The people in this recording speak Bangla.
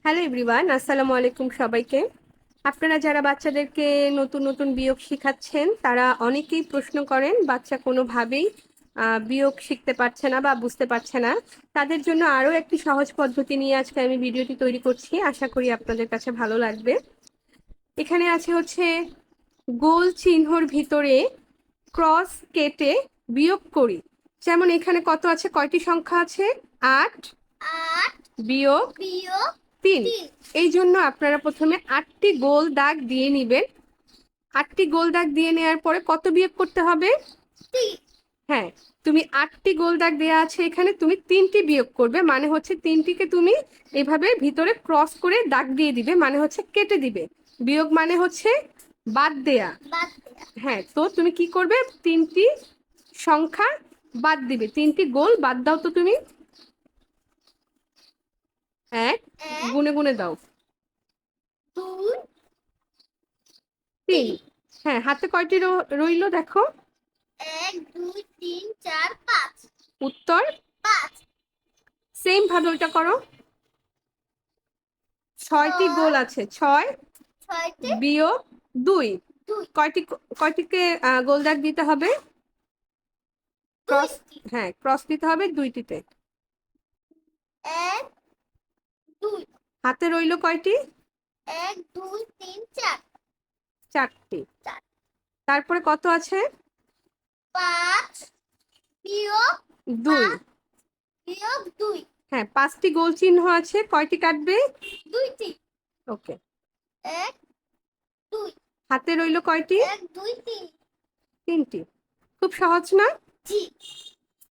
হ্যালো এভরিওয়ান, আসসালামু আলাইকুম সবাইকে। আপনারা যারা বাচ্চাদেরকে নতুন নতুন বিয়োগ শিখাচ্ছেন তারা অনেকেই প্রশ্ন করেন বাচ্চা কোনোভাবেই বিয়োগ শিখতে পারছে না বা বুঝতে পারছে না। তাদের জন্য আরও একটি সহজ পদ্ধতি নিয়ে আজকে আমি ভিডিওটি তৈরি করছি, আশা করি আপনাদের কাছে ভালো লাগবে। এখানে আছে হচ্ছে গোল চিহ্নর ভিতরে ক্রস কেটে বিয়োগ করি। যেমন এখানে কত আছে, কয়টি সংখ্যা আছে? 8 আট বিয়োগ বিয়োগ 3। তিন। এই জন্য আপনারা প্রথমে 8টি গোল দাগ দিয়ে নিবেন। 8টি গোল দাগ দিয়ে নেওয়ার পরে কত বিয়োগ করতে হবে? তিন। হ্যাঁ, তুমি 8টি গোল দাগ দেওয়া আছে, এখানে তুমি 3টি বিয়োগ করবে, মানে হচ্ছে 3টিকে তুমি এভাবে ভিতরে ক্রস করে দাগ দিয়ে দিবে, মানে হচ্ছে কেটে দিবে। বিয়োগ মানে হচ্ছে বাদ দেয়া। বাদ দেয়া। হ্যাঁ, তো তুমি কি করবে? 3টি সংখ্যা বাদ দিবে, 3টি গোল বাদ দাও তো তুমি। এক, এক, গুনে গুনে দাও। দুই, 3। তিন। হ্যাঁ, হাতে কয়টি রইলো দেখো। এক, দুই, তিন, চার, পাঁচ। উত্তর পাঁচ। সেম ভাবে ওইটা করো। 6টি গোল ছয়, আছে, 6 ছয়টি, বিয়োগ 2। দুই, কয়টি কয়টিকে গোল দাগ দিতে হবে? ক্রস। দুইটি। হ্যাঁ, ক্রস দিতে হবে 2টিতে। এক, দুই। হাতে রইলো কয়টি? এক, দুই, তিন, চার। 4টি। চার। তারপরে কত আছে? পাঁচ বিয়োগ 2। পাঁচ বিয়োগ দুই। হ্যাঁ, 5টি গোল চিহ্ন আছে, কয়টি কাটবে? দুইটি। ওকে। এক, দুই। হাতে রইলো কয়টি? এক, দুই, তিন। 3টি। খুব সহজ না? জি।